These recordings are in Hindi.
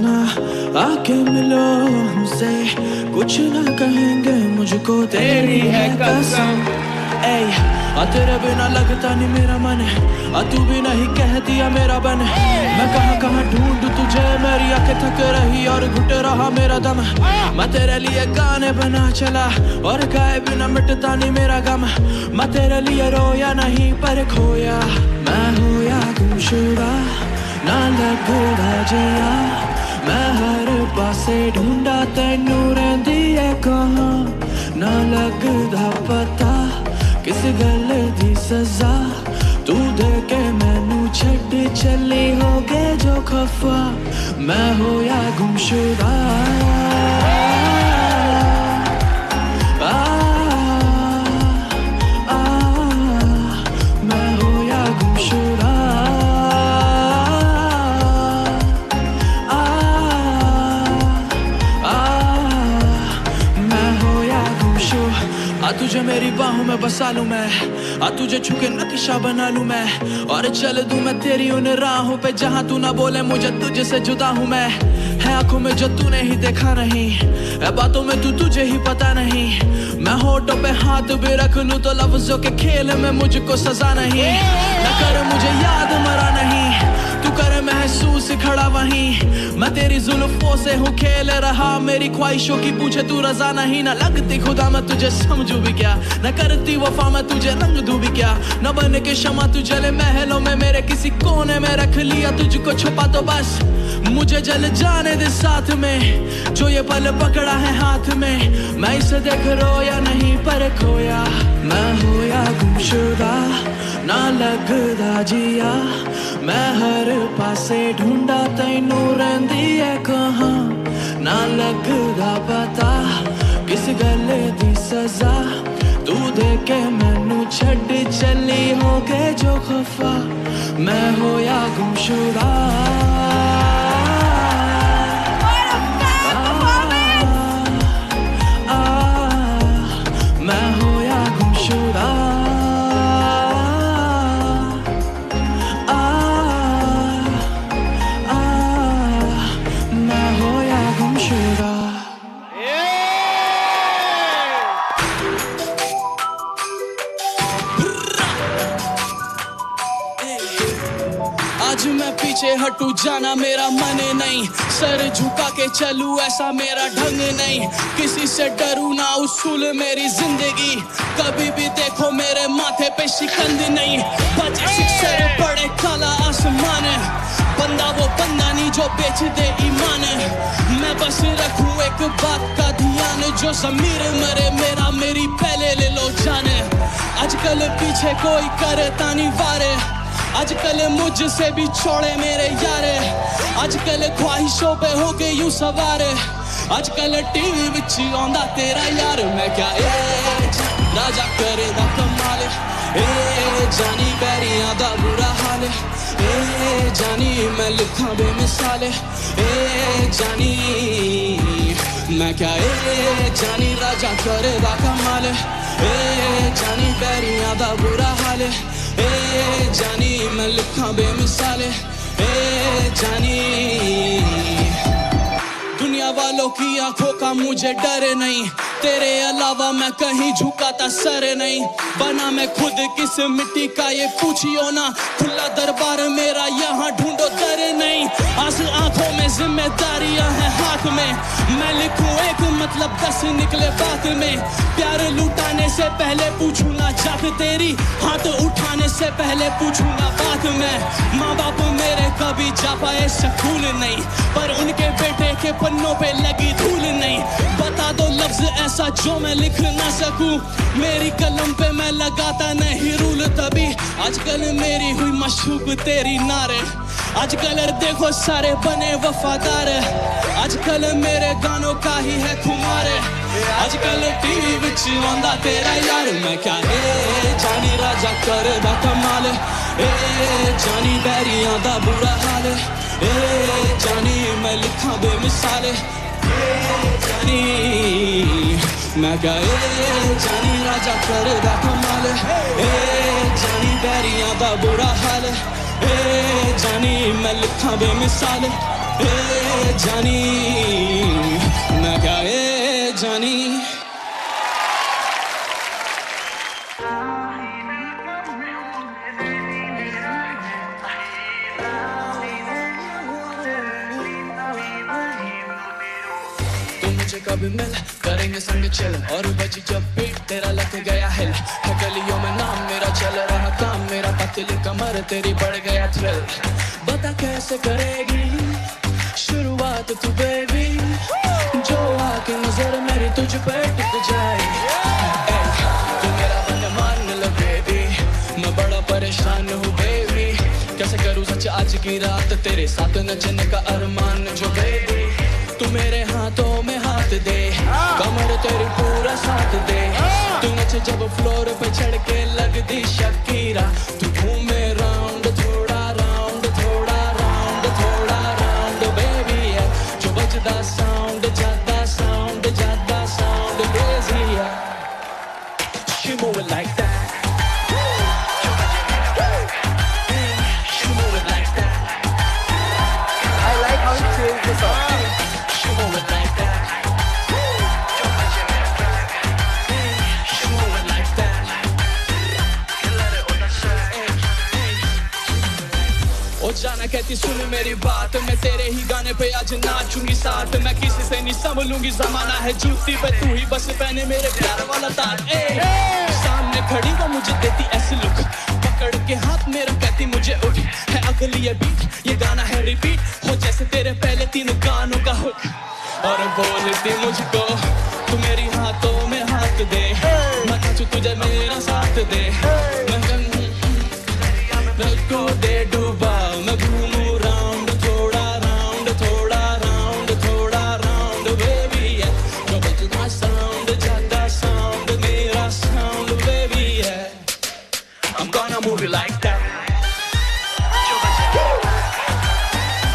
ना आके मिलो हमसे, कुछ ना कहेंगे मुझको तेरी है कसम। तेरे बिना लगता नहीं मेरा मन, तू भी नहीं कह दिया मेरा बन। मैं कहाँ कहाँ ढूंढ तुझे, मेरी आंखें थक रही और घुट रहा मेरा दम। मैं तेरे लिए गाने बना चला और गाए बिना मिटता नहीं मेरा गम। मैं तेरे लिए रोया नहीं पर खोया, मैं होया गुमशुदा ना लगदा जिया। मैं हर पासे ढूंढा तैनू रहिंदी है कहाँ, ना लगदा पता किस गल दी सजा। तू दे के मैनू छड़ चली हो गए जो खफा, मैं होया गुमशुदा। मैं होया गुमशुदा। मैं होया गुमशुदा। तुझे मेरी बाहों में बसा लूं मैं, तुझे छुके नक्शा बना लूं मैं, और चल दूं मैं तेरी उन राहों पे जहां तू ना बोले मुझे तुझसे जुदा हूं मैं। है आंखों में जो तूने ही देखा नहीं, है बातों में तू तुझे ही पता नहीं। मैं होठों पे हाथ भी रख लूं तो लफ्जों के खेल में मुझको सजा नहीं। न कर मुझे याद मरा नहीं, तू करे महसूस खड़ा वहीं। मैं तेरी जुल्फों से हूँ खेल रहा, मेरी ख्वाहिशों की पूछे तू रजा नहीं। न लगती खुदा मैं तुझे समझू भी क्या, न करती वफा मैं तुझे रंग दूं भी क्या। न बन के शमा तू जले महलों में मेरे किसी कोने में रख लिया तुझको छुपा तो बस मुझे जल जाने दे साथ में, जो ये पल पकड़ा है हाथ में। मैं इसे देख रोया नहीं पर खोया, मैं होया गुमशुदा ना लगदा जिया। मैं हर पासे ढूंढा तैनू रहिंदी है कहाँ, ना लगदा पता किस गल दी सजा। तू दे के मैनू छड़ चली हो गए जो खफा, मैं होया गुमशुदा। मैं होया गुमशुदा। मैं होया गुमशुदा। आज मैं पीछे हटू जाना मेरा मन नहीं, सर झुका के चलूं ऐसा मेरा ढंग नहीं। किसी से डरू ना उसूल मेरी जिंदगी, कभी भी देखो मेरे माथे पे शिकंद नहीं। बचे सिक्सर पड़े काला आसमान, बंदा वो बंदा नहीं जो बेच दे ईमान। मैं बस रखूं एक बात का ध्यान, जो ज़मीर मरे मेरा मेरी पहले ले लो जान। आजकल पीछे कोई करता नहीं वारे, आजकल मुझसे भी छोड़े मेरे यारे। आजकल ख्वाहिशों पे हो गए यूं सवार, आजकल टीवी विच आंदा तेरा यार। मैं क्या राजा करे दा कमाल, जानी बैरियां दा बुरा हाल। जानी मैं लिखा बेमिसाल, जानी मैं क्या जानी राजा करे दा कमाल। जानी बैरियां दा बुरा हाल, जानी मैं लिखा बेमिसाल। जानी दुनिया वालों की आंखों का मुझे डर नहीं, तेरे अलावा मैं कहीं झुकाता सर नहीं। बना मैं खुद किस मिट्टी का ये पूछियो ना, खुला दरबार मेरा यहाँ ढूंढो दर नहीं। आज आंखों में जिम्मेदारियां हैं हाथ में, मैं लिखूं एक मतलब 10 निकले बात में। प्यार लुटाने से पहले पूछूं ना जात तेरी, हाथ उठाने से पहले पूछूं ना बात में। माँ बाप मेरे कभी जा पाए स्कूल नहीं, पर उनके बेटे के पन्नों पे लगी धूल नहीं। बता दो लफ्ज ऐसा जो मैं लिख ना सकूं, मेरी कलम पे मैं लगाता नहीं रूल तभी। आजकल मेरी हुई मशहूक तेरी नारे, आजकल देखो सारे बने वफादार। आजकल मेरे गानों का ही है खुमार, आजकल टीवी विच आंदा तेरा यार। मैं क्या जानी राजा करे दा कमाल, जानी बैरियां दा बुरा हाल। जानी मैं लिखा बेमिसाल, जानी मैं क्या जानी राजा करे दा कमाल। जानी बैरियां दा बुरा हाल, जानी मैं लिखा बेमिसाल। जानी, मैं क्या ये जानी। कभी मिल करेंगे संग चिल और बजी जब बीट तेरा लग गया हिल है गलियों में नाम मेरा चल रहा काम मेरा पतली कमर तेरी बढ़ गया थ्रिल बता कैसे करेगी शुरुआत तू बेबी जो आके नजर मेरी तुझ पे टिक जाए तू मेरा बन मान लो बेबी मैं बड़ा परेशान हूँ बेबी कैसे करूँ सच आज की रात तेरे साथ नचने का अरमान जो बेबी तू मेरे हाथों में हाथ दे कमर तेरी पूरा साथ दे तू नचे जब फ्लोर पे चढ़ के लगती शकीरा तू घूमे राउंड थोड़ा राउंड थोड़ा राउंड थोड़ा राउंड बेबी है जो बजदा साउंड ज्यादा साउंड क्रेजी है she move it like that she move it like that I like how you change the song. move it like that. She move it like that. ओ जाना कहती सुन मेरी बात मैं तेरे ही गाने पे आज नाचूंगी साथ मैं किसी से नहीं संभलूंगी जमाना है जूती पे तू ही बस पहने मेरे प्यार वाला ताज सामने खड़ी वो मुझे देती ऐसी लुक पकड़ के हाथ मेरा कहती मुझे उठ है अगली ये बीट ये गाना है रिपीट हो जैसे तेरे पहले 3 गानों का हुक और बोलती मुझको तू मेरी हाथों में हाथ दे मैं नाचूं तुझे मेरा साथ दे मैं को दे डूबा मैं घूमूं राउंड थोड़ा राउंड थोड़ा राउंड थोड़ा राउंड बेबी है जो बजना साउंड ज्यादा साउंड मेरा साउंड बेबी है I'm gonna move it like that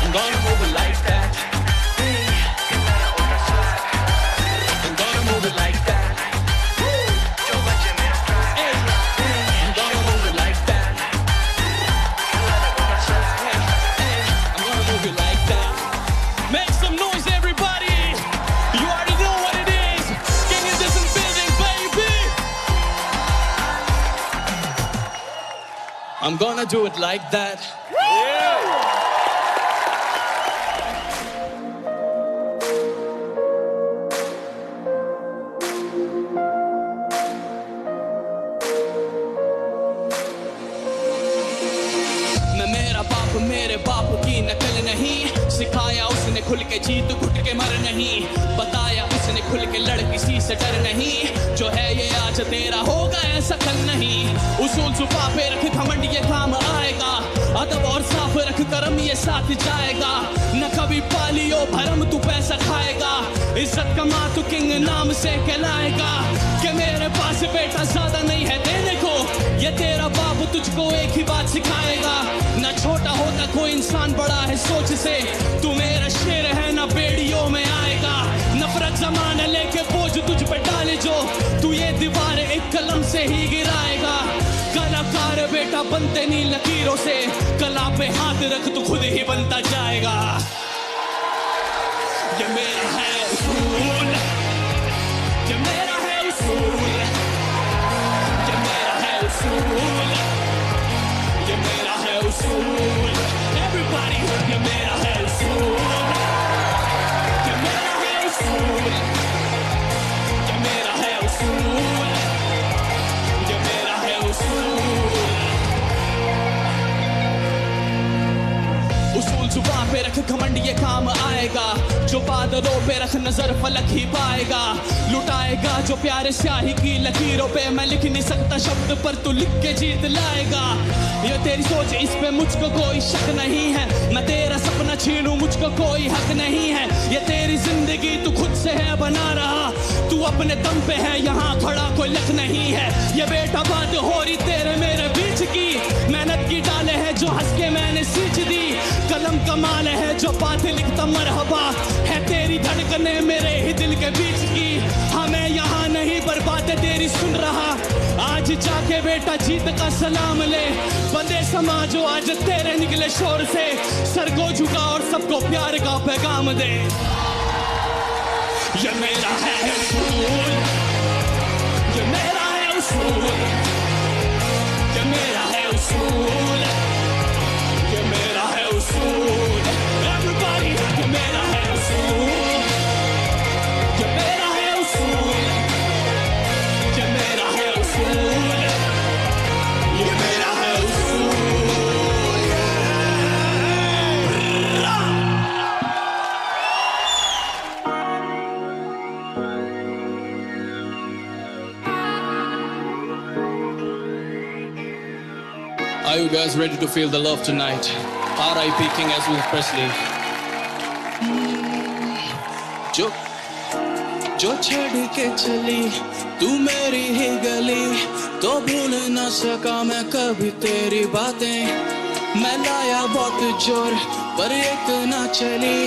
I'm gonna move it like that I'm gonna move it like that I'm gonna move it like that I'm gonna move it like that Make some noise everybody You already know what it is King is in building baby I'm gonna do it like that मेरे बाप की नकल नहीं सिखाया उसने खुल के जीत घुट के मर नहीं बताया उसने खुल के लड़ किसी से डर नहीं जो है ये आज तेरा होगा ऐसा कल नहीं उसूल जुबा पे रख घमंड ये काम आएगा अदब और साफ रख करम ये साथ जाएगा न कभी पालियो भरम तू पैसा खाएगा इज्जत कमा तू किंग नाम से कहलाएगा कि मेरे पास बेटा ज्यादा नहीं है देने को ये तेरा बाप तुझको एक ही बात सिखाएगा न छोटा होता कोई इंसान बड़ा है सोच से तू मेरा शेर है ना बेड़ियों में आएगा नफरत जमाना लेके बोझ तुझ पे डाले जो तू ये दीवार एक कलम से ही गिराएगा कलाकार बेटा बनते नहीं लकीरों से कला पे हाथ रख तू खुद ही बनता जाएगा ये मेरा है उसूल ये मेरा है उसूल ये मेरा है उसूल ये मेरा है उसूल Everybody ये मेरा है उसूल ये मेरा है उसूल ये मेरा है उसूल ये मेरा है उसूल उसूल जुबान पे रख घमंड ये काम आएगा जो बादलों पे रख नजर फलक ही पाएगा लुटाएगा जो प्यारे स्याही की लकीरों पे मैं लिख नहीं सकता शब्द पर तू लिख के जीत लाएगा ये तेरी सोच इस पे मुझको कोई शक नहीं है मैं तेरा सपना छीनूं मुझको कोई हक नहीं है ये तेरी जिंदगी तू खुद से है बना रहा तू अपने दम पे है यहाँ खड़ा कोई लक नहीं है ये बेटा बात हो रही तेरे मेरे बीच की मेहनत की डाले है जो हंस के मैंने सींच दी कलम कमाल है जो बात लिखता मरहबा है तेरी धड़कने मेरे ही दिल के बीच की हमें यहाँ नहीं पर बातें तेरी सुन रहा आज जाके बेटा जीत का सलाम ले, बंदे समाजो आज तेरे निकले शोर से, सर को झुका और सबको प्यार का पैगाम दे। ये मेरा है उसूल, ये मेरा है उसूल, ये मेरा है उसूल, ये मेरा है उसूल। Everybody, ये मेरा है उसूल, ये मेरा है उसूल, ये मेरा है उसूल, ये मेरा है उसूल। Are you guys ready to feel the love tonight? R.I.P. King Elvis Presley. जो छड़ के चली तू मेरी ही गली, तो भूल ना सका मैं कभी तेरी बातें। मैं लाया बहुत जोर पर एक ना चली,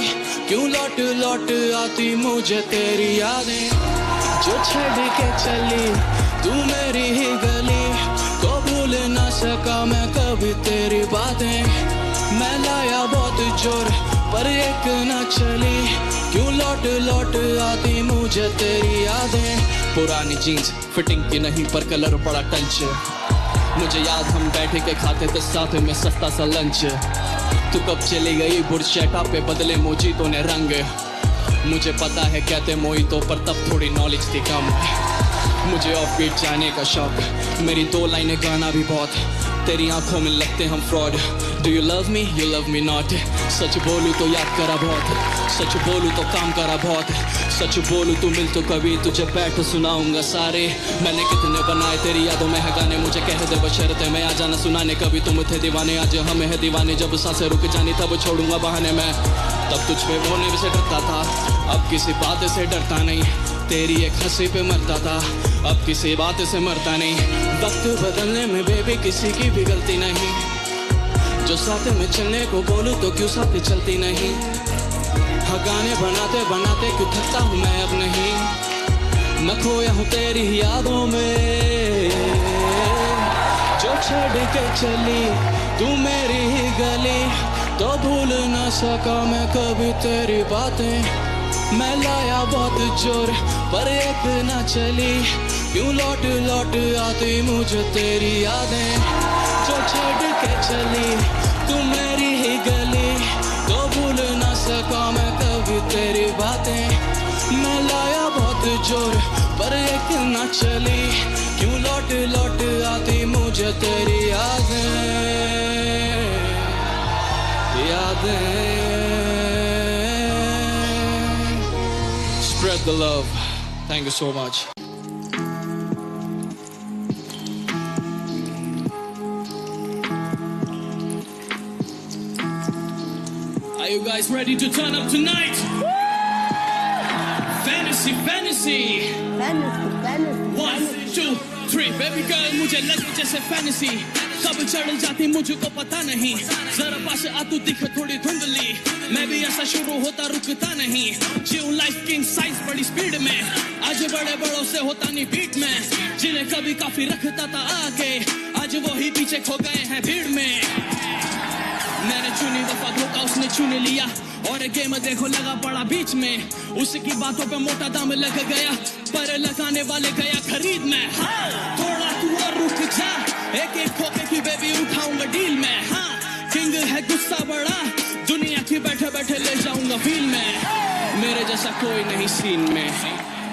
क्यों लौट लौट आती मुझे तेरी यादें। जो छड़ के चली तू मेरी ही गली, तो भूल ना सका मैं कभी तेरी बातें। मैं लाया बहुत जोर पर एक ना चली, क्यों लौट लौट आती मुझे तेरी यादें। पुरानी जीन्स फिटिंग की नहीं पर कलर बड़ा टंच, मुझे याद हम बैठे के खाते थे साथ में सस्ता सा लंच। तू कब चली गई बुरशेटा पे बदले मोजीतो ने रंग, मुझे पता है कहते मोहितो पर तब थोड़ी नॉलेज थी कम। मुझे ऑफ बीट जाने का शौक, मेरी 2 लाइनें गाना भी बहुत, तेरी आंखों में लगते हम fraud. Do you love me? You love me not. सच बोलूं तो याद करा बहुत, सच बोलूं तो काम करा बहुत, सच बोलूं तो मिल तो कभी तुझे बैठ सुनाऊंगा सारे। मैंने कितने बनाए तेरी यादों में है गाने, मुझे कह दे बशर्ते मैं आ जाना सुनाने। कभी तुम थे दीवाने आज हम है दीवाने, जब सांसें रुक जानी तब छोड़ूंगा बहाने मैं। तब तुझ पे बोलने से डरता था, अब किसी बात से डरता नहीं, तेरी एक हंसी पे मरता था, अब किसी बात से मरता नहीं। वक्त बदलने में बेबी किसी की भी गलती नहीं, जो साथ में चलने को बोलूं तो क्यों साथ चलती नहीं। हाँ गाने बनाते बनाते क्यों थकता हूँ मैं अब नहीं, मैं खोया हूँ तेरी यादों में। जो छड़ के चली तू मेरी ही गली, तो भूल ना सका मैं कभी तेरी बातें। मैं लाया बहुत जोर पर एक ना चली, क्यों लौट लौट आती मुझे तेरी यादें। जो छड़ के चली तू मेरी ही गली, तो भूल ना सका मैं कभी तेरी बातें। मैं लाया बहुत जोर पर एक ना चली, क्यों लौट लौट आती मुझे तेरी यादें, यादें। Spread the love. Thank you so much. Are you guys ready to turn up tonight? Fantasy, fantasy. Fantasy. 1, 2, 3. Baby girl, मुझे लगी जैसे fantasy, कब चढ़ जाती मुझको पता नहीं। जरा पास आ तू दिख थोड़ी धुंधली, मैं भी ऐसा शुरू होता रुकता नहीं। जीव लाइफ किंग साइज बड़ी स्पीड में, आज बड़े बड़ों से होता नहीं बीट में। जिन्हें कभी काफी रखता था आगे, आज वो ही पीछे खो गए हैं भीड़ में। मैंने चुनी दफा धोखा उसने चुन लिया, और गेम देखो लगा पड़ा बीच में। उसकी बातों पे मोटा दाम लग गया, पर लगाने वाले गया खरीद में। हाँ, थोड़ा तू और रुक जा, एक एक खोके की बेबी उठाऊंगा डील में। हाँ, किंग है गुस्सा बड़ा, दुनिया की बैठे बैठे ले जाऊंगा फील में। मेरे जैसा कोई नहीं सीन में,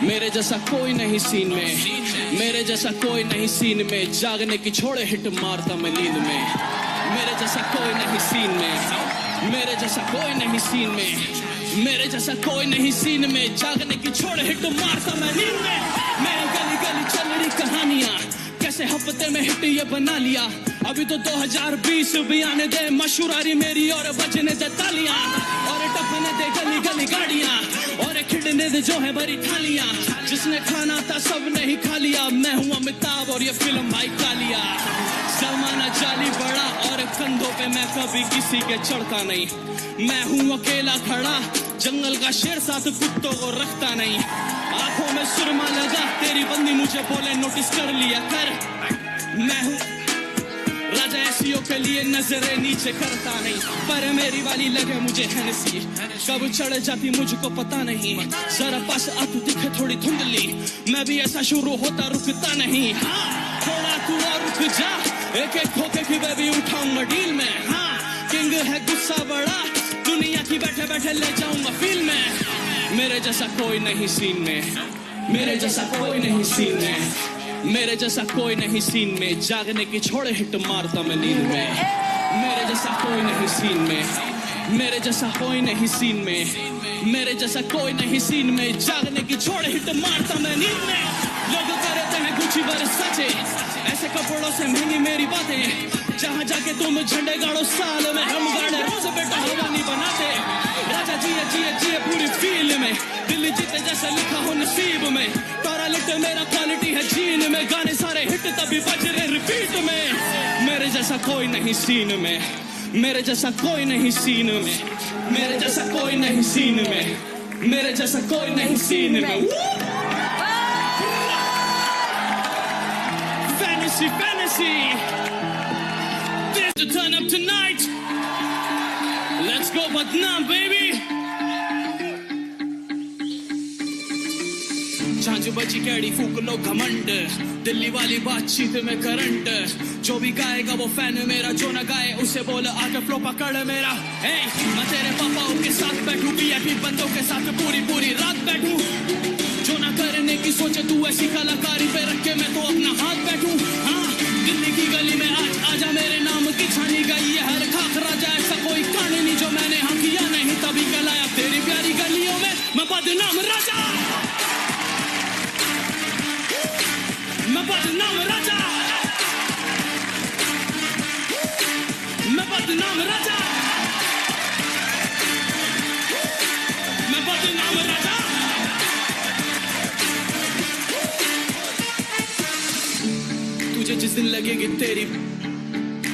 मेरे जैसा कोई नहीं सीन में, मेरे जैसा कोई नहीं सीन में। जागने की छोड़े हिट मारता मैं नींद में। मेरे जैसा कोई नहीं सीन में, मेरे जैसा कोई नहीं सीन में, मेरे जैसा कोई नहीं सीन में। जागने की छोड़े हिट मारता मैं नींद में। मैं गली गली चल रही कहानियां, कैसे हफ्ते में हिट ये बना लिया। अभी तो 2020 भी आने दे, मशहूरी मेरी और बजने दे तालियां, और टपने दे गली गली गाड़ियां, और खिड़ने दे जो है भरी थालियां। जिसने खाना था सबने ही खा लिया, मैं हूँ अमिताभ और ये फिल्म भाई कालिया। जमाना जाली बड़ा और कंधों पे मैं कभी किसी के चढ़ता नहीं। मैं हूँ अकेला खड़ा, जंगल का शेर साथ कुत्तों को रखता नहीं। आंखों में सुरमा लगा, तेरी बंदी मुझे बोले नोटिस कर लिया कर। मैं हूँ राजा ऐसियों के लिए नजरें नीचे करता नहीं, पर मेरी वाली लगे मुझे हैनेसी, कब चढ़ जाती मुझको पता नहीं, जरा पास आती दिखे थोड़ी धुंधली, मैं भी ऐसा शुरू होता रुकता नहीं। हाँ थोड़ा तू और रुक जा, एक एक ठोके की बेबी उठाऊंगा डील में। हाँ किंग है गुस्सा बड़ा, दुनिया की बैठे बैठे ले जाऊंगा फील में। मेरे जैसा कोई नहीं सीन में, मेरे जैसा कोई नहीं सीन में, मेरे जैसा कोई नहीं सीन में, जागने की छोड़े हिट मारता मैं नींद में। मेरे जैसा कोई नहीं सीन में, मेरे जैसा कोई नहीं सीन में, मेरे जैसा कोई नहीं सीन में, जागने की छोड़े हिट मारता मैं नींद में। लोग करते हैं गुची बरसाचे, ऐसे कपड़ों से महंगी मेरी बातें, जहाँ जाके तुम झंडे गाड़ो साल में, हम गाड़े रोज बेटा हवा नहीं बनाते। राजा जिए जिए जिए पूरी फील में, दिल्ली जीते जैसा लिखा हो नसीब में, तारा लिट मेरा क्वालिटी है जीन में, गाने सारे हिट तभी बज रहे रिपीट में। मेरे जैसा कोई नहीं सीन में, मेरे जैसा कोई नहीं सीन में, मेरे जैसा कोई नहीं सीन में, मेरे जैसा कोई नहीं सीन में। Fantasy, fantasy. This to turn up tonight. Let's go Batnam, baby. झांझ बजी कैडी फूक लो घमंड, दिल्ली वाली बातचीत में करंट, जो भी गाएगा वो फैन मेरा, जो न गाए उसे बोल आके फ्लो पकड़ मेरा। मैं तेरे पापाओं के साथ बैठूं, वीआईपी बंदों के साथ पूरी पूरी रात बैठूं, जो न करने की सोचे तू ऐसी कलाकारी पे रख के मैं तो अपना हाथ बैठूं। हाँ दिल्ली की गली में आज आजा, मेरे नाम की छानी गई है हर खाक राजा, ऐसा कोई कहानी नहीं जो मैंने हाँ किया नहीं, तभी गलाया तेरी प्यारी गलियों में मैं बदनाम राजा, मैं बदनाम राजा, मैं बदनाम राजा, मैं बदनाम राजा। तुझे जिस दिन लगेगी तेरी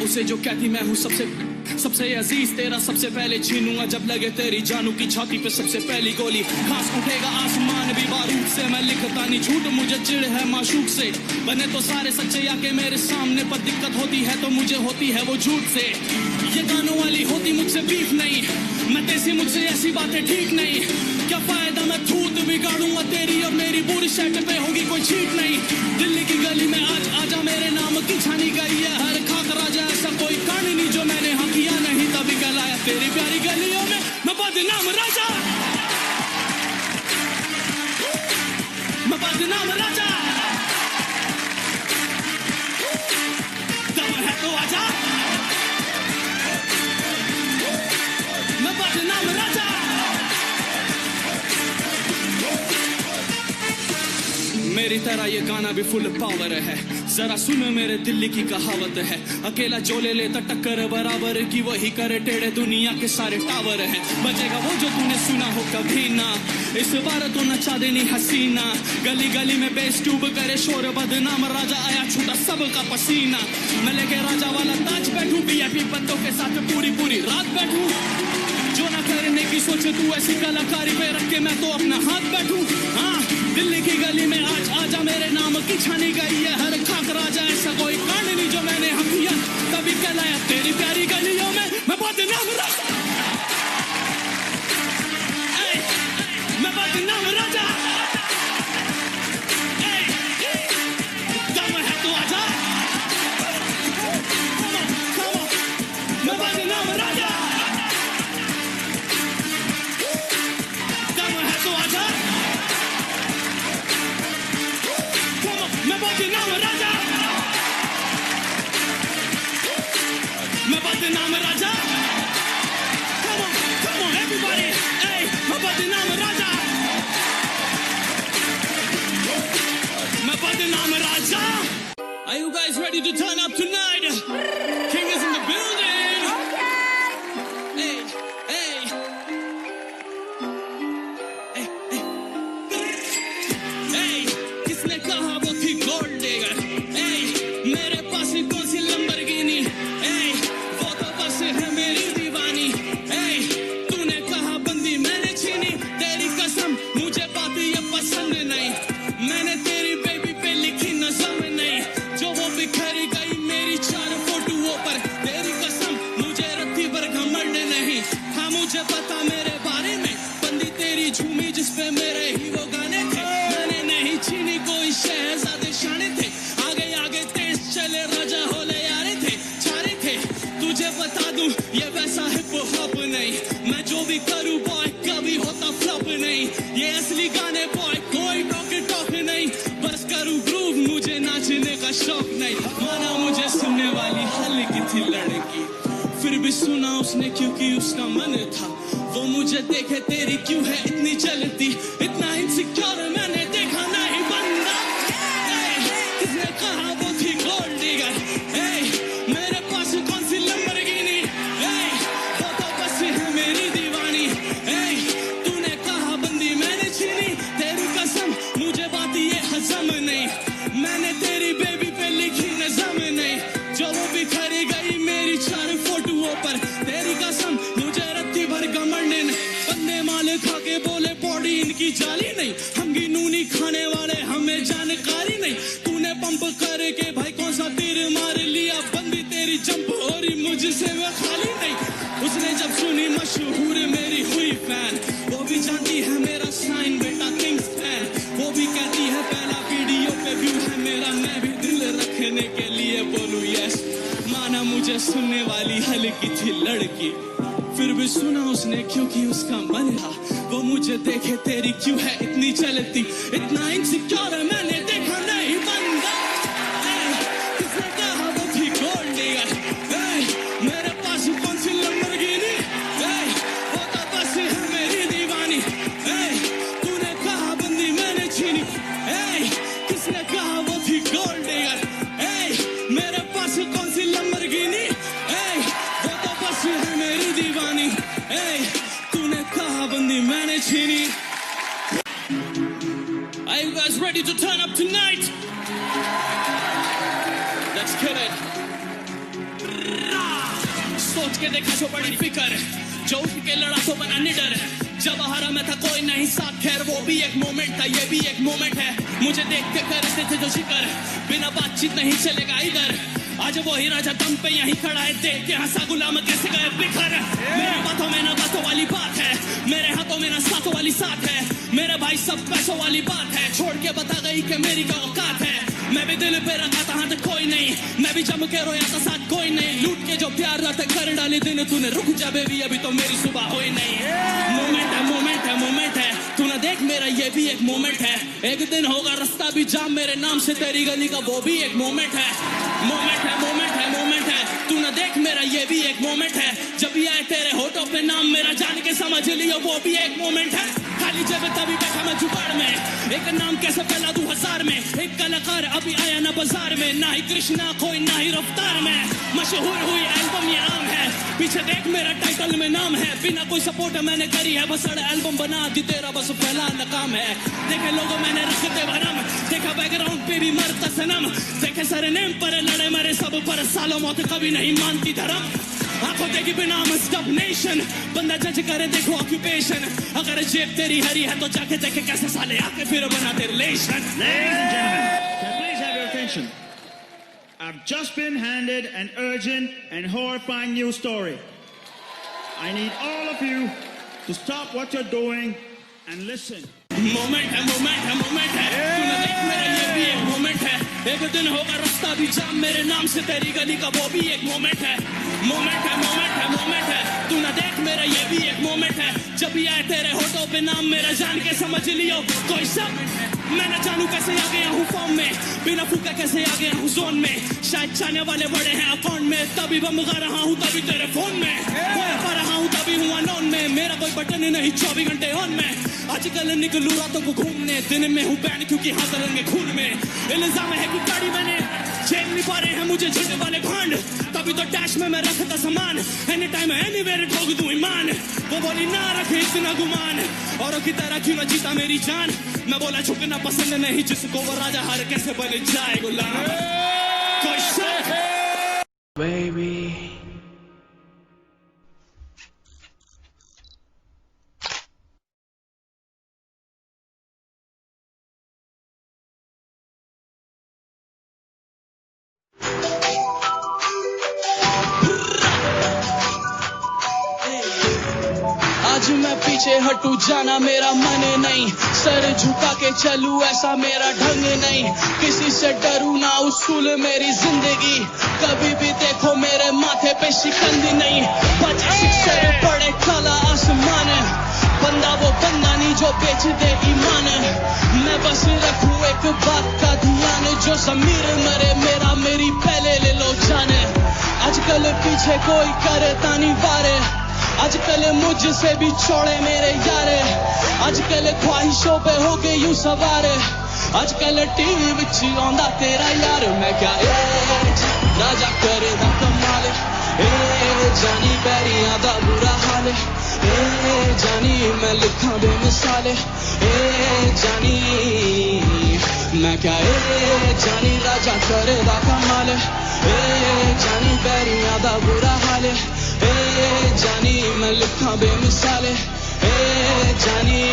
उसे जो कहती मैं हूँ सबसे सबसे अजीज, तेरा सबसे पहले छीनूंगा जब लगे तेरी जानू की छाती पे सबसे पहली गोली, घास उठेगा आसमान भी बारूद से, मैं लिखता नहीं झूठ मुझे चिढ़ है माशूक से, बने तो सारे सच्चे आके मेरे सामने, पर दिक्कत होती है तो मुझे होती है वो झूठ से। ये गानों वाली होती मुझसे बीफ नहीं, मैं तेजी मुझसे ऐसी बातें ठीक नहीं, क्या फायदा मैं थूत बिगाड़ूंगा तेरी और मेरी पूरी सेट पे होगी कोई छीट नहीं। दिल्ली की गली में आज आजा, मेरे नाम की छानी गई है हर खाक राजा, ऐसा कोई कहानी नहीं जो मैंने हाँ किया नहीं, तभी गलाया तेरी प्यारी गलियों में मैं बदनाम राजा, मैं बदनाम राजा। दम है तो आजा, मैं बदनाम राजा। मेरी तरह ये गाना भी फुल पावर है, जरा सुन मेरे दिल्ली की कहावत है, अकेला जो ले लेता टक्कर बराबर की वही करे टेढ़े दुनिया के सारे टावर है, बजेगा वो जो तूने सुना हो कभी ना, इस बार तो नचा देनी हसीना, गली गली में बेस ट्यूब करे शोर, बदनाम राजा आया छूटा सबका पसीना, मैं लेके राजा वाला ताज बैठूं, वीआईपी बंदों के साथ पूरी पूरी रात बैठूं, जो ना करने की सोचे तू ऐसी कलाकारी पे रख के मैं तो अपना हाथ बैठूं। हाँ दिल्ली की गली में आज आजा, मेरे नाम की छानी गई है हर खाक राजा, ऐसा कोई कांड नहीं जो मैंने हम किया, तभी कहलाया तेरी प्यारी गलियों में मैं बदनाम राजा, मैं बदनाम राजा। दम है तो आजा, मैं बदनाम राजा, दम है तो आजा, मैं बदनाम राजा, मैं बदनाम राजा। Come on everybody, hey, मैं बदनाम राजा, मैं बदनाम राजा। Are you guys ready to turn up tonight? King is in the building. Hey, hey, hey, hey, hey, किसने कहा वो थी गोल्ड डिगर? Hey, मेरे पास कौन सी लंबरगिनी? Hey, वो तो बस है मेरी दीवानी। Hey, तूने कहा बंदी मैंने छीनी, तेरी कसम मुझे बात ये पसंद नहीं, मैंने तेरी बेबी पे लिखी नज़म नहीं, जो वो बिखर वही झूमी जिसपे मेरे ही वो गाने थे। मैंने नहीं छीनी कोई शहजादे शाने थे, आगे आगे तेज चले राजा होले यारे थे, छारे थे। तुझे बता दूं ये वैसा हिप हॉप नहीं, मैं जो भी करूं बॉय कभी होता फ्लॉप नहीं। ये असली गाने बॉय कोई टॉक नहीं, बस करूं ग्रूव मुझे नाचने का शौक नहीं। माना मुझे सुनने वाली हल्की थी लड़की, फिर भी सुना उसने क्योंकि उसका मन था। वो मुझे देखे तेरी क्यों है इतनी जलती, इतना इनसिक्योर मैंने देखा नहीं बंदा। किसने कहा वो थी गोल्ड डिगर, मेरे पास कौन सी लंबरगिनी, वो तो बस है मेरी दीवानी। तूने कहा बंदी मैंने छीनी, तेरी कसम मुझे बात ये हजम नहीं। मैंने तेरी बेबी पे लिखी नज़म नहीं, जो वो बिखर गई मेरी 4 फोटोओं पर। तेरी कसम मुझे रत्ती भर घमंड नहीं, बंदे माल खा के बोले बॉडी इनकी जाली नहीं। हम गिनूनी खाने वाले हमें जानकारी नहीं। तूने पंप करके भाई कौन सा तीर मार लिया, बंदी तेरी जंप हो रही मुझसे वो खाली नहीं। उसने जब सुनी मशहूर मेरी हुई फैन, वो भी जानती है मेरा साइन बेटा किंग्स फैन। वो भी कहती है पहला वीडियो पे व्यू है मेरा, मैं भी दिल रखने के लिए बोलूं यस। माना मुझे सुनने वाली हल्की थी लड़की, फिर भी सुना उसने क्योंकि उसका मन था। वो मुझे देखे तेरी क्यों है इतनी चलती, इतना इनसिक्योर मैंने देखा नहीं बंदा। किसने कहा वो थी गोल्ड डिगर, मेरे पास कौन सी लंबरगिनी, वो तो बस है मेरी दीवानी। तूने कहा बंदी मैंने छीनी, किसने कहा वो थी गोल्ड डिगर, मेरे पास कौन सी लंबरगिनी, वो तो बस है मेरी दीवानी। तूने कहा बंदी मैंने छीनी। Are you guys ready to turn up tonight? Let's get it. सोच के देखा जो बड़ी फिकर, जो उठ के लड़ा तो बना निडर। जब हारा मैं था कोई नहीं साथ, खैर वो भी एक मोमेंट था, ये भी एक मोमेंट है। मुझे देख के करते थे जो शिकर, बिना बातचीत नहीं चलेगा इधर। आज वो ही राजा दम पे यहीं खड़ा है, देख के हंसा गुलाम कैसे गए बिखर। मेरी बातों में ना बातों वाली बात है, मेरे हाथों में ना साथों वाली साथ है। मेरे भाई सब पैसों वाली बात है, छोड़ के बता गई कि मेरी क्या औकात है। मैं भी दिल पे रखा था हाथ कोई नहीं, मैं भी जम के रोया था साथ कोई नहीं। लूट के जो प्यार रातें कर डाली दिन तूने, रुक जा बेबी अभी तो मेरी सुबह हुई नहीं। मोमेंट है मोमेंट है मोमेंट है, तू ना देख मेरा ये भी एक मोमेंट है। एक दिन होगा रास्ता भी जाम मेरे नाम से तेरी गली का, वो भी एक मोमेंट है। मोमेंट है मोमेंट है मोमेंट है, तू ना देख मेरा ये भी एक मोमेंट है। जब भी आए तेरे होठों पे नाम मेरा, जान के समझ लियो वो भी एक मोमेंट है। खाली जब तभी बैठा मैं जुगाड़ में, एक नाम कैसे फैला 2000 में। एक कलाकार अभी आया ना बाजार में, ना ही कृष्णा कोई ना ही रफ्तार में। मशहूर हुई एल्बम ये आम है, पीछे देख मेरा टाइटल में नाम है। बिना कोई सपोर्ट मैंने करी है, बस एल्बम बना दी तेरा बस पहला नकाम है। देखे लोगों मैंने रख दे भरम, देखा बैकग्राउंड पे भी मरता सनम। देखे सारे नेम पर लड़े मरे सब पर, सालों मौत कभी नहीं मानती धर्म। आंखों देखी बिना स्टॉप नेशन, बंदा जज करे देखो ऑक्यूपेशन। अगर जेब तेरी हरी है तो जाके देखे कैसे साले आके फिर बनाते relation. Ladies and gentlemen, can I please have your attention? I've just been handed an urgent and horrifying news story. I need all of you to stop what you're doing and listen. Moment है मोमेंट है मोमेंट है, तूने देख मेरा ये भी एक मोमेंट है। एक दिन होगा रास्ता भी जाम मेरे नाम से तेरी गली का, वो भी एक मोमेंट है। मोमेंट है मोमेंट है मोमेंट है, तू ना देख मेरा ये भी एक मोमेंट है। जब भी आए तेरे होठों पे नाम मेरा, जान के समझ लियो कोई सब। मैं न जानू कैसे आ गया हूँ फॉर्म में, बिना फूके कैसे आ गया हूँ जोन में। शायद चाहने वाले बड़े हैं अकाउंट में, तभी बम गा रहा हूँ तभी तेरे फोन में। पा रहा हूँ तभी हूँ अनोन में, मेरा कोई बटन नहीं 24 घंटे ऑन में। आजकल निकलूं रातों को घूमने, दिन में हूँ बैन क्योंकि हाथ रंगे खून में। इल्जाम है कि गाड़ी मैंने चेक नहीं पा रहे हैं मुझे झंडे वाले भांड, तभी तो डैश में मैं रखता सामान। एनी टाइम एनीवेयर ठोक दूं ईमान, वो बोली ना रखे इतना गुमान। औरों की तरह क्यों ना जीता मेरी जान, मैं बोला झुकना पसंद नहीं जिसको वो राजा हर कैसे बन जाए गुलाम। कोई शक बेबी पीछे हटू जाना मेरा मन नहीं, सर झुका के चलूं ऐसा मेरा ढंग नहीं, किसी से डरू ना उसूल मेरी जिंदगी, कभी भी देखो मेरे माथे पे शिकंद नहीं, 25 सर पड़े काला आसमान, बंदा वो बंदा नहीं जो बेच दे ईमान, मैं बस रखूं एक बात का ध्यान, जो समीर मरे मेरा मेरी पहले ले लो जाने, आजकल पीछे कोई करता नहीं वारे, आजकल मुझसे भी छोड़े मेरे यारे, आजकल ख्वाहिशों पे हो गए यूं सवार, आजकल टीवी विच आंदा तेरा यार, मैं क्या राजा करे दा कमाल, जानी पैरियां दा बुरा हाल, जानी मैं लिखा बेमिसाल, जानी मैं क्या जानी राजा करे दा कमाल, जानी पैरियां दा बुरा हाल, जानी मैं लिखा बेमिसाल, जानी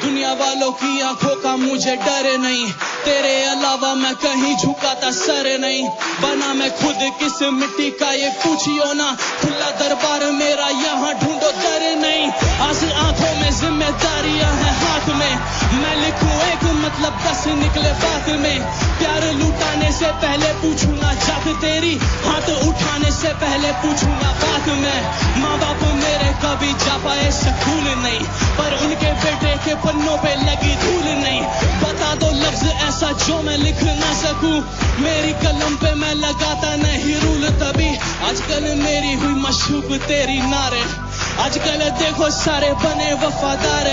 दुनिया वालों की आंखों का मुझे डर नहीं, तेरे अलावा मैं कहीं झुकाता सर नहीं, बना मैं खुद किस मिट्टी का ये पूछियो ना, खुला दरबार मेरा यहाँ ढूंढो दर नहीं, आज आंखों में जिम्मेदारियां हैं हाथ में, मैं लिखूं एक मतलब 10 निकले बात में, प्यार लुटाने से पहले पूछूंगा जात तेरी, हाथ उठाने से पहले पूछूंगा बात में, माँ बाप मेरे कभी जा पाए स्कूल नहीं, पर उनके बेटे के पन्नों पे लगी धूल नहीं, बता दो लफ्ज ऐसा जो मैं लिख ना सकूं, मेरी कलम पे मैं लगाता नहीं रूल, तभी आजकल मेरी हुई मशहूक तेरी नारे, आजकल देखो सारे बने वफादार,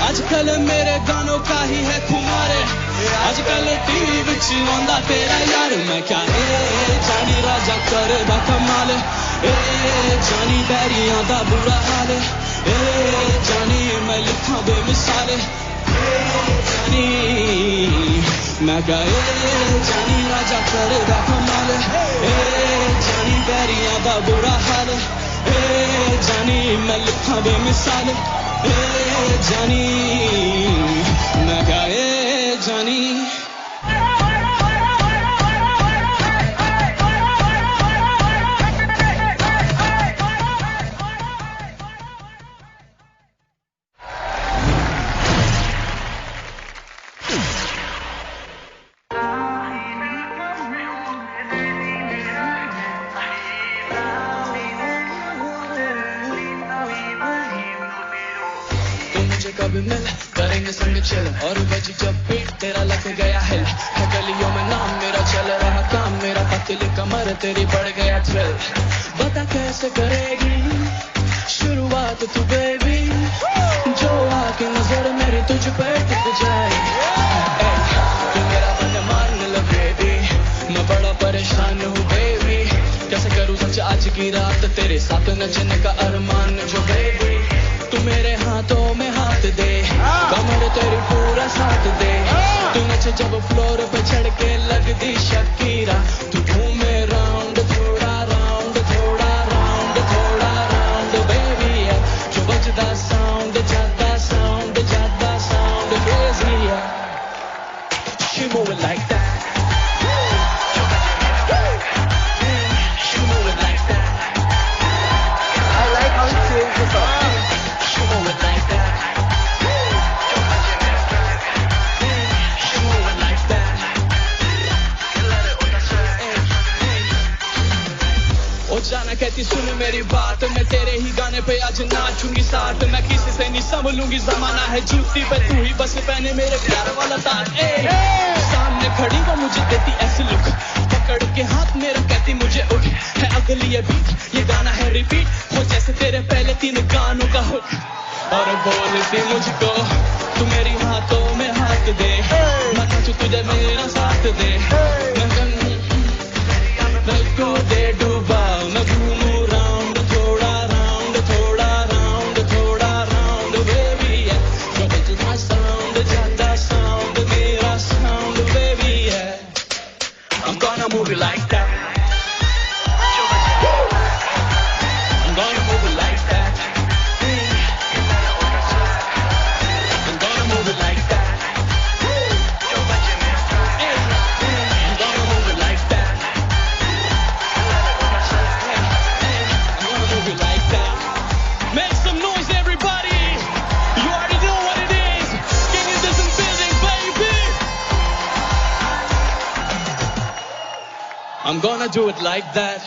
आजकल मेरे गानों का ही है खुमार, आजकल टीवी विच आंदा तेरा यार, मैं क्या जानी राजा करे दा कमाल, जानी बैरियां दा बुरा हाल, जानी मैं लिखा बेमिसाल, जानी मैं क्या जानी राजा करे दा कमाल, जानी बैरियां दा बुरा हाल, जानी मैं लिखा बेमिसाल, जानी मैं क्या जानी कब मिल करेंगे संग चिल, और बजी जब पीट तेरा लग गया हिल, है गलियों में नाम मेरा चल रहा काम, मेरा पतली कमर तेरी बढ़ गया थ्रिल, बता कैसे करेगी शुरुआत तू बेबी, जो आके नजर मेरी तुझ पे टिक जाए, तू मेरा मन मान लो बेबी, मैं बड़ा परेशान हूँ बेबी, कैसे करूँ सच आज की रात तेरे साथ नचने का अरमान, जो बेबी तू मेरे हाथों में हाथ दे, कमर तेरी पूरा साथ दे, तू नच जब फ्लोर पे चढ़ के लग दी शकीरा, तू घूमे राउंड थोड़ा राउंड थोड़ा राउंड थोड़ा राउंड बेबी है, जो बजदा साउंड ज्यादा क्रेजी है, she move it like that, she move it like that, I like how he changes the song. जाना कहती सुन मेरी बात, मैं तेरे ही गाने पे आज नाचूंगी साथ, मैं किसी से नहीं संभलूंगी, जमाना है जूती पे तू ही बस पहने मेरे प्यार वाला ताज, सामने खड़ी वो मुझे देती ऐसी लुक, पकड़ के हाथ मेरा कहती मुझे उठ, है अगली ये बीट ये गाना है रिपीट, हो जैसे तेरे पहले 3 गानों का हुक, और बोलती मुझको तू मेरी हाथों में हाथ दे, मैं नाचूं तुझे मेरा साथ दे, मैं को दे डूबा, मैं घूमूं राउंड थोड़ा राउंड थोड़ा राउंड थोड़ा राउंड बेबी है, जो बजना साउंड ज्यादा साउंड मेरा साउंड बेबी है, I'm gonna move it like that, I'm gonna move it like that, I'm gonna move it like that, I'm gonna I'm gonna do it like that.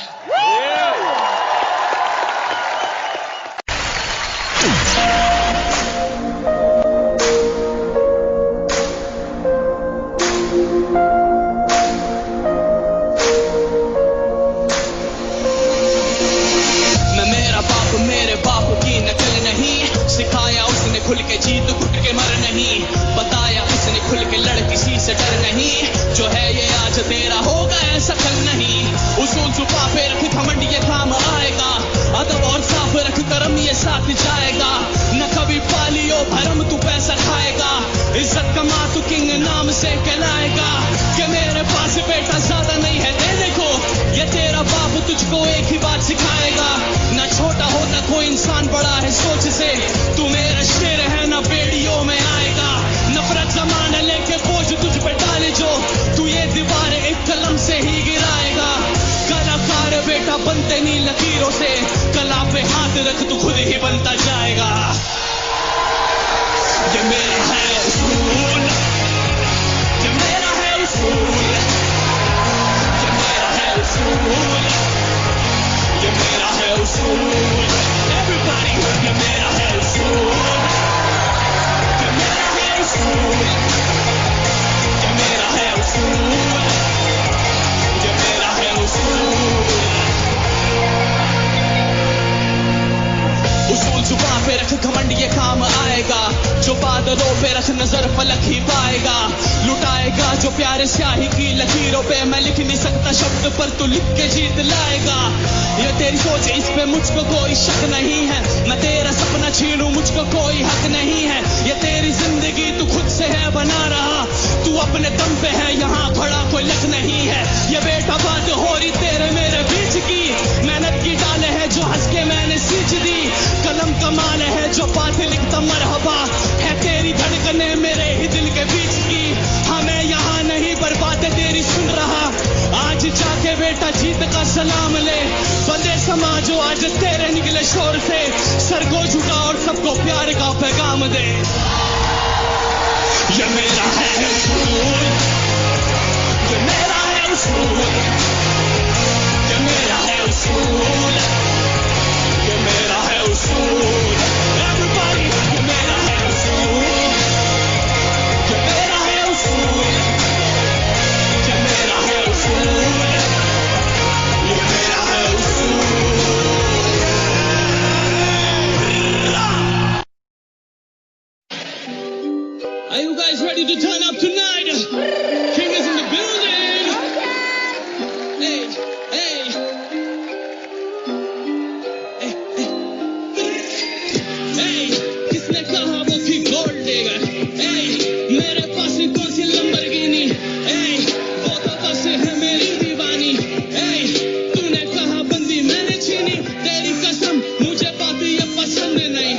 मैं मेरा बाप मेरे बाप की नकल नहीं, सिखाया उसने खुल के जीत घुट के मर नहीं, बताया उसने खुल के लड़ किसी से डर नहीं, जो है ये आज तेरा होगा ऐसा कल नहीं। उसूल छुपा पे रख घमंड ये काम आएगा, अदब और साफ रख करम ये साथ जाएगा, न कभी पालियो भरम तू पैसा खाएगा, इज्जत कमा तू किंग नाम से कहलाएगा। कि मेरे पास बेटा ज्यादा नहीं है देने को, ये तेरा बाप तुझको एक ही बात सिखाएगा, न छोटा होता कोई इंसान बड़ा है सोच से, तू मेरा शेर है ना बेड़ियों में आएगा। नफरत जमाना लेके बोझ तुझ पे डाले जो, तू ये दीवार एक कलम से ही गिराएगा। कलाकार बेटा बनते नहीं लकीरों से, कला पे हाथ रख तू खुद ही बनता जाएगा। ये मेरा है उसूल, ये मेरा है उसूल, ये मेरा है उसूल, ये मेरा है उसूल। Everybody, ये मेरा है उसूल, ये मेरा है उसूल, ये मेरा है उसूल, ये मेरा है उसूल। उसूल जुबान पे रख घमंड ये काम आएगा, जो बादलों पे रख नजर फलक ही पाएगा, लुटाएगा जो प्यारे स्याही की लकीरों पे, मैं लिख नहीं सकता शब्द पर तू लिख के जीत लाएगा। ये तेरी सोच इस पे मुझको कोई शक नहीं है, मैं तेरा सपना छीनूं मुझको कोई हक नहीं है, ये तेरी जिंदगी तू खुद से है बना रहा, तू अपने दम पे है यहाँ खड़ा कोई लग नहीं है। ये बेटा बात हो रही तेरे मेरे बीच की, मेहनत की डाले है जो हंस के मैंने सींच दी, कलम कमाल है जो बात लिखता मरहबा, है तेरी धड़कने मेरे ही दिल के बीच की, हमें यहाँ नहीं पर बातें तेरी सुन रहा, आज जाके बेटा जीत का सलाम ले, बंदे समाजो आज तेरे निकले शोर से, सर को झुका और सबको प्यार का पैगाम दे। ये मेरा है उसूल, ये मेरा है उसूल, ये मेरा है उसूल, ये मेरा है उसूल। Everybody, ये मेरा है उसूल, ये मेरा है उसूल, ये मेरा है उसूल, ये मेरा है उसूल। Are you guys ready to turn up tonight? King is in the building. Hey, hey. Hey, किसने कहा वो थी गोल्ड डिगर? Hey, मेरे पास कौन सी लंबरगिनी? Hey, वो तो बस है मेरी दीवानी। Hey, तूने कहा बंदी मैंने छीनी, तेरी कसम मुझे बात ये पसंद नहीं,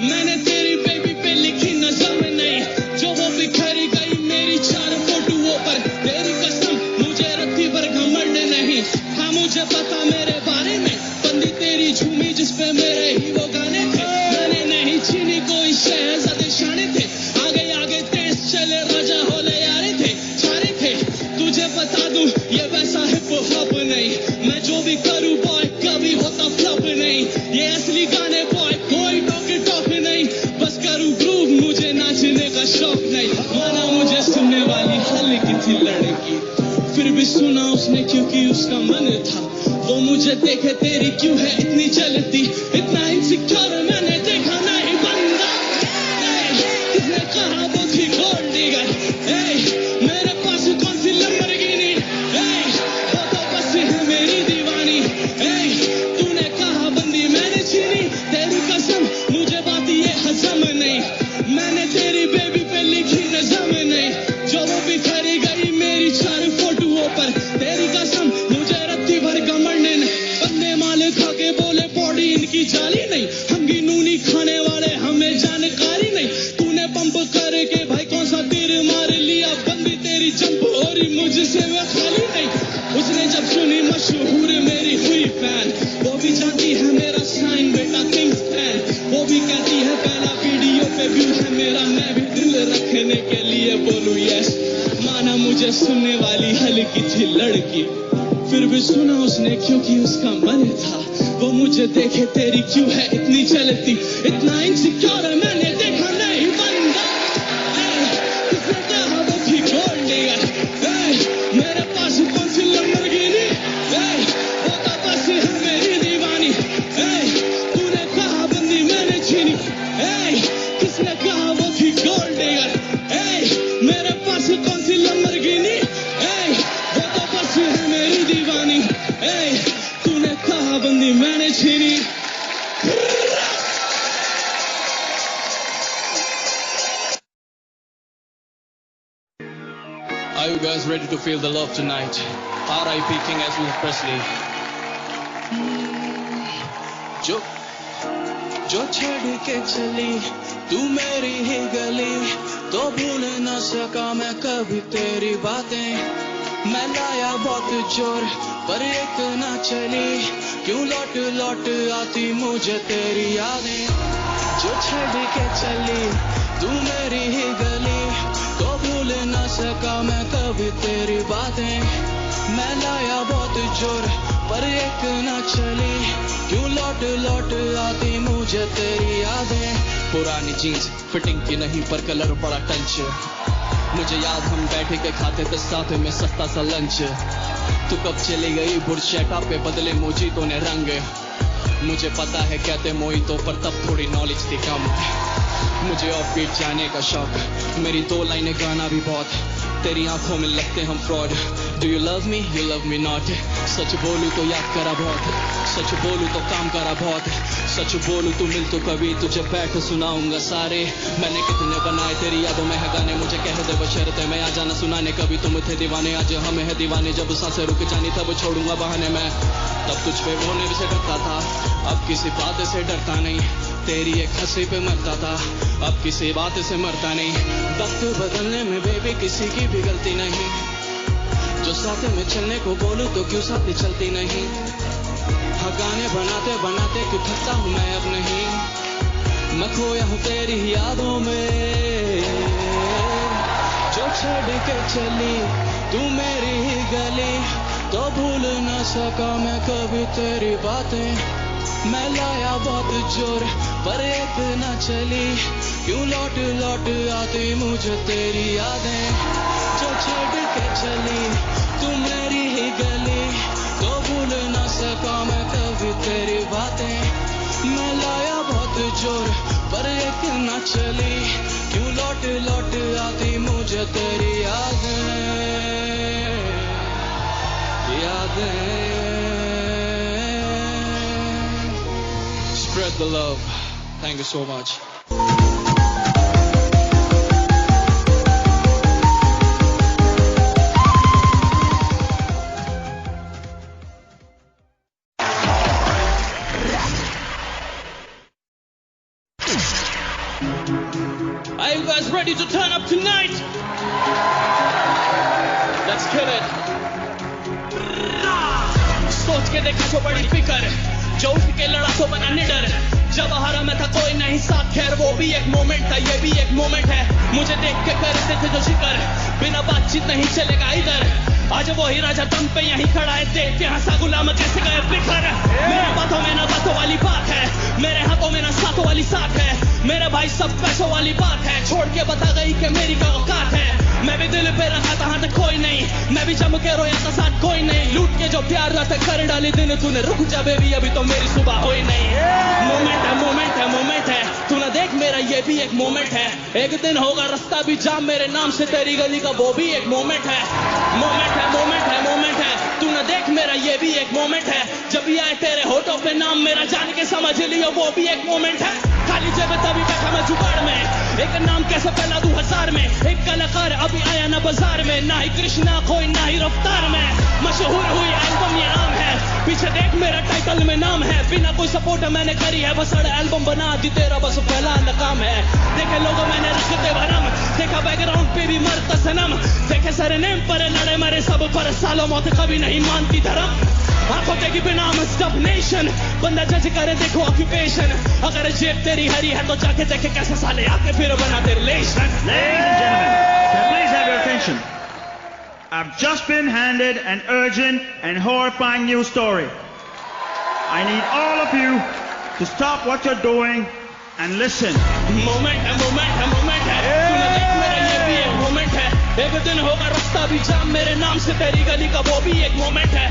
मैंने तेरी बेबी पे लिखी नज़म नहीं, जो वो बिखरी गई मेरी 4 फोटोओं पर, तेरी कसम मुझे रत्ती पर घमंड नहीं। हाँ मुझे पता मेरे बारे में, बंदी तेरी झूमी जिस पे मेरे ही वो गाने थे, मैंने नहीं छीनी कोई शहजादे शाने थे, आगे आगे तेज चले राजा होले यारे थे, सारे थे। तुझे बता दूं ये वैसा हिप हॉप नहीं, मैं जो भी करूं बॉय कभी होता फ्लॉप नहीं, ये असली गाने बॉय कोई टॉक नहीं, बस करूं ग्रूव मुझे नाचने का शौक नहीं। माना मुझे सुनने वाली हल्की थी लड़की, फिर भी सुना उसने क्योंकि उसका मन था, वो मुझे देखे तेरी क्यों है इतनी जलती, इतना इनसिक्योर मैंने देखा नहीं बंदा। किसने कहा वो थी गोल्ड डिगर? मेरे पास कौन सी लंबरगिनी? वो तो बस है मेरी दीवानी। तूने कहा बंदी मैंने छीनी, तेरी कसम मुझे बात ये हजम नहीं, मैंने तेरी बेबी पे लिखी नज़म नहीं, जो वो बिखरी गई मेरी 4 फोटोओं पर, तेरी कसम मुझे रत्ती भर घमंड नहीं, बंदे माल खा के बोले बॉडी इनकी जाली नहीं, हम गिनूनी खाने वाले हमें जानकारी नहीं, तूने पंप करके भाई कौन सा तीर मार लिया, बंदी तेरी जंप हो रही मुझसे मैं खाली नहीं। उसने जब सुनी मशहूर मेरी हुई फैन, वो भी जानती है मेरा साइन बेटा किंग्स फैन, वो भी कहती है पहला वीडियो पे व्यू है मेरा, मैं भी दिल रखने के लिए बोलूं यस। माना मुझे सुनने वाली हल्की थी लड़की, फिर भी सुना उसने क्योंकि उसका मन था। वो मुझे देखे तेरी क्यों है इतनी जलती, इतना इनसिक्योर है मैंने देखा नहीं बंदा। किसने कहा वो थी गोल्ड डिगर, मेरे पास कौन सी लंबरगिनी, वो तो बस है मेरी दीवानी। तूने कहा बंदी मैंने छीनी, किसने कहा वो थी गोल्ड डिगर, मेरे पास कौन सी लंबरगिनी, वो तो बस है मेरी दीवानी। तूने कहा बंदी मैंने छीनी। Are you guys ready to feel the love tonight? R.I.P. King Elvis Presley. जो छड़ के चली तू मेरी ही गली, तो भूल न सका मैं कभी तेरी बातें। मैं लाया बहुत जोर पर एक ना चली, क्यों लौट लौट आती मुझे तेरी यादें। जो छड़ के चली तू मेरी ही गली, तो भूल न सका मैं कभी तेरी बातें। मैं लाया बहुत जोर पर एक ना चली, क्यों लौट लौट आती मुझे तेरी यादें। पुरानी जीन्स फिटिंग की नहीं पर कलर बड़ा टंच, मुझे याद हम बैठे के खाते थे साथ में सस्ता सा लंच। तू कब चली गई बुरशेटा पे बदले मोजीतो ने रंग। मुझे पता है कहते मोहितो पर तब थोड़ी नॉलेज थी कम। मुझे ऑफबीट जाने का शौक, मेरी 2 लाइनें गाना भी बहुत। तेरी आंखों में लगते हम fraud, do you love me you love me not. सच बोलूं तो याद करा बहुत, सच बोलूं तो काम करा बहुत। सच बोलूं तू मिल तो कभी, तुझे बैठ सुनाऊंगा सारे। मैंने कितने बनाए तेरी यादों में है गाने, मुझे कह दे बशर्ते मैं आ जाना सुनाने। कभी तुम थे दीवाने आज हमें है दीवाने, जब सांसें रुक जानी तब छोड़ूंगा बहाने मैं। तब तुझ पे रोने से डरता था, अब किसी बात से डरता नहीं। तेरी एक हंसी पे मरता था, अब किसी बात से मरता नहीं। वक्त बदलने में बेबी किसी की भी गलती नहीं, जो साथ में चलने को बोलूं तो क्यों साथ चलती नहीं। हाँ गाने बनाते बनाते क्यों थकता हूँ मैं अब नहीं, मैं खोया हूँ तेरी यादों में। जो छोड़ के चली तू मेरी ही गली, तो भूल न सका मैं कभी तेरी बातें। मैं लाया बहुत जोर पर एक न चली, क्यों लौट लौट आती मुझे तेरी यादें। जो छोड़ के चली तू मेरी ही गली, तो भूल न सका मैं कभी तेरी बातें। मैं लाया बहुत जोर पर एक न चली, क्यों लौट लौट आती मुझे तेरी यादें। Spread the love. Thank you so much. Are you guys ready to turn up tonight? Let's kill it. सोच के देखा जो बड़ी फिकर, जो उठ के लड़ा तो बना निडर। जब हारा मैं था कोई नहीं साथ, खैर वो भी एक मोमेंट था, ये भी एक मोमेंट है। मुझे देख के करते थे जो जिक्र, बिना बातचीत नहीं चलेगा इधर। आज वो ही राजा दम पे यहीं खड़ा है, देख के हंसा गुलाम कैसे गए बिखर। मेरे बातों में ना बातों वाली बात है, मेरे हाथों में ना साथों वाली साथ है। मेरे भाई सब पैसों वाली बात है, छोड़ के बता गई कि मेरी का औकात है। मैं भी दिल पे रखा था हाथ कोई नहीं, मैं भी जम के रोया था साथ कोई नहीं। लूट के जो प्यार रात कर डाली दिन तूने, रुक जा बेबी अभी तो मेरी सुबह हुई नहीं। मोमेंट है मोमेंट है मोमेंट है, तू ना देख मेरा ये भी एक मोमेंट है। एक दिन होगा रास्ता भी जाम मेरे नाम से तेरी गली का, वो भी एक मोमेंट है। मोमेंट है मोमेंट है मोमेंट है, तू ना देख मेरा ये भी एक मोमेंट है। जब भी आए तेरे होठों पे नाम मेरा, जान के समझ लियो वो भी एक मोमेंट है। खाली जेब तभी बैठा मैं जुगाड़ में, एक नाम कैसे फैला 2000 में। एक कलाकार अभी आया ना बाजार में, ना ही कृष्णा कोई ना ही रफ्तार में। मशहूर हुई एल्बम ये आम है, पीछे देख मेरा टाइटल में नाम है। बिना कोई सपोर्ट मैंने करी है, बस एल्बम बना दी तेरा बस फैलाना काम है। देखे लोगों मैंने रखते भरम, देखा बैकग्राउंड पे भी मरता सनम। देखे सारे नेम पर लड़े मरे सब पर, सालों मौत कभी नहीं मानती धर्म। आंखों देखी बिना मस्टअप नेशन, बंदा जज करे देखो ऑक्यूपेशन। अगर जेब तेरी हरी है तो जाके देखे कैसे साले आके फिर बनाते relation. Ladies and gentlemen, can I please have your attention? I've just been handed an urgent and horrifying news story. I need all of you to stop what you're doing and listen. Moment है तूने देख मेरा ये भी एक मोमेंट है एक दिन होगा रास्ता भी जाम मेरे नाम से तेरी गली का वो भी एक मोमेंट है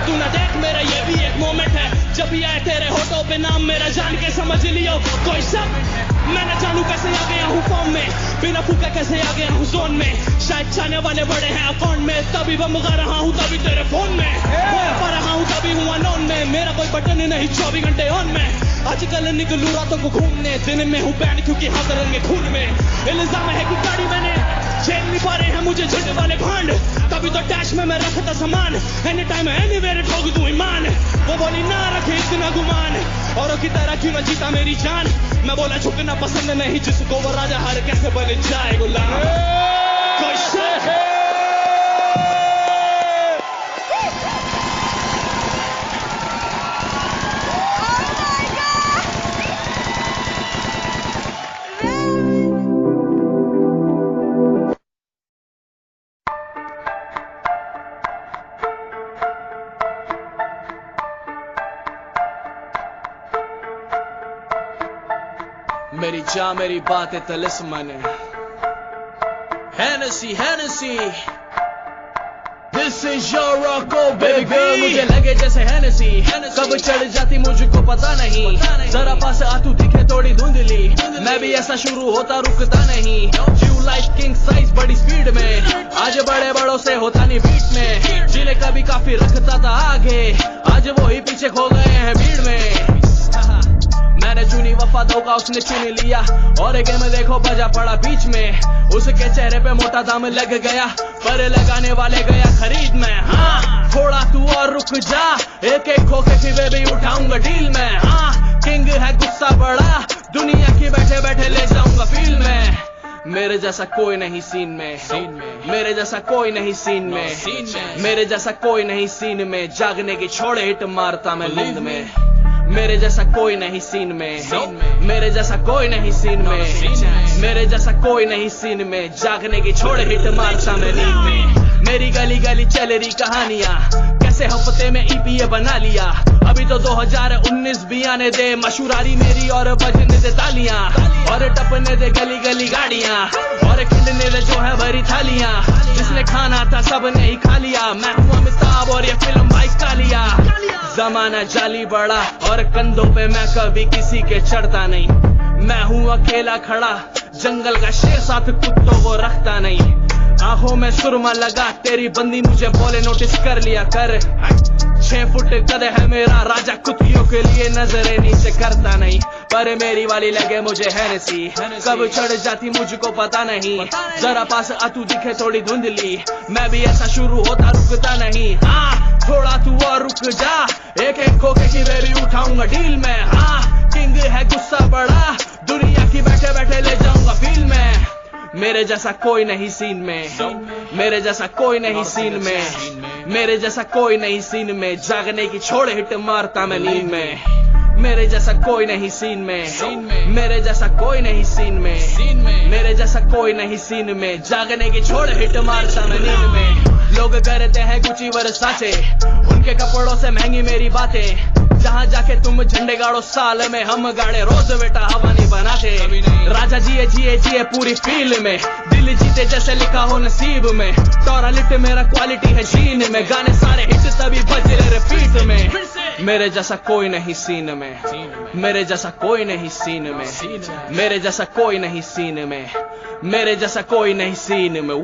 तूने देख मेरा ये भी एक मोमेंट है जब भी आए तेरे होठों पे नाम मेरा जान के समझ लियो कोई सब मैं न जानू कैसे आ गया हूँ फॉर्म में बिना फूका कैसे आ गया हूँ जोन में शायद चाहने वाले बड़े हैं अकाउंट में तभी बम गा रहा हूँ तभी तेरे फोन में पा रहा हूँ तभी हूँ अनोन में मेरा कोई बटन नहीं 24 घंटे ऑन में आजकल निकलू रातों को घूमने दिन में हूँ बैंड क्योंकि हाथ रंगे खून में इल्जाम है कि गाड़ी मैंने झेल नहीं पा रहे हैं मुझे झंडे वाले भांड तभी तो डैश में मैं रखता सामान एनी टाइम एनीवेयर ठोक दूं ईमान वो बोली ना रखे इतना गुमान औरों की तरह क्यों न जीता मेरी जान मैं बोला झुकना पसंद नहीं जिसको वो राजा हार कैसे बन जाए गुलाम कोई शक है मेरी जा मेरी बात है तलिस्मन Hennessy This is your Rocco baby girl मुझे लगे जैसे Hennessy कब चढ़ जाती मुझको पता नहीं जरा पास आ तू दिखे थोड़ी धुंधली मैं भी ऐसा शुरू होता रुकता नहीं You like king size बड़ी स्पीड में आज बड़े बड़ों से होता नहीं बीट में जिन्हें कभी काफी रखता था आगे आज वो ही पीछे खो गए हैं भीड़ में मैंने चुनी वफा धोखा उसने चुन लिया और एक गेम देखो बजा पड़ा बीच में उसके चेहरे पे मोटा दाम लग गया पर लगाने वाले गया खरीद में हाँ थोड़ा तू और रुक जा एक एक खोखे की बेबी उठाऊंगा डील में हाँ किंग है गुस्सा बड़ा दुनिया की बैठे बैठे ले जाऊंगा फील में मेरे जैसा कोई नहीं सीन में मेरे जैसा कोई नहीं सीन में मेरे जैसा कोई नहीं सीन में जागने की छोड़े हिट मारता मैं नींद में मेरे जैसा कोई नहीं सीन में मेरे जैसा कोई नहीं सीन में मेरे जैसा कोई नहीं सीन में जागने की छोड़े हिट मारता मैं नींद में मेरी गली गली चल रही कहानियां कैसे हफ्ते में ईपीए बना लिया अभी तो 2019 भी आने दे मशहूरारी मेरी और बजने दे तालियां और टपने दे गली गली गाड़ियां और खिंडने दे जो है भरी थालियां जिसने खाना था सबने ही खा लिया मैं हूँ अमिताभ और ये फिल्म भाई कालिया जमाना जाली बड़ा और कंधों पे मैं कभी किसी के चढ़ता नहीं मैं हूँ अकेला खड़ा जंगल का शेर साथ कुत्तों को रखता नहीं आंखों में सुरमा लगा तेरी बंदी मुझे बोले नोटिस कर लिया कर 6 फुट कद है मेरा राजा कुत्तियों के लिए नजरें नीचे करता नहीं पर मेरी वाली लगे मुझे Hennessy कब चढ़ जाती मुझको पता नहीं जरा पास आ तू दिखे थोड़ी धुंधली मैं भी ऐसा शुरू होता रुकता नहीं हाँ थोड़ा तू और रुक जा एक एक खोखे की बेबी उठाऊंगा डील में हाँ किंग है गुस्सा बड़ा दुनिया की बैठे बैठे ले जाऊंगा फील में मेरे जैसा कोई नहीं सीन में मेरे जैसा कोई नहीं सीन में मेरे जैसा कोई नहीं सीन में जागने की छोड़े हिट मारता मैं नींद में मेरे जैसा कोई नहीं सीन में मेरे जैसा कोई नहीं सीन में मेरे जैसा कोई नहीं सीन में जागने की छोड़े हिट मारता मैं नींद में लोग करते हैं गुची वर्साचे उनके कपड़ों से महंगी मेरी बातें जहाँ जाके तुम झंडे गाड़ो साल में हम गाड़े रोज बेटा हवा नहीं बनाते राजा जिए जिए जिए पूरी फील में दिल जीते जैसे लिखा हो नसीब में टोरा लिट मेरा क्वालिटी है जीन में गाने सारे हिट तभी बज रहे रिपीट में मेरे जैसा कोई नहीं सीन में मेरे जैसा कोई नहीं सीन में मेरे जैसा कोई नहीं सीन में मेरे जैसा कोई नहीं सीन में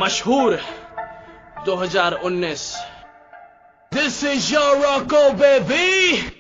मशहूर 2019 This is your Rocco baby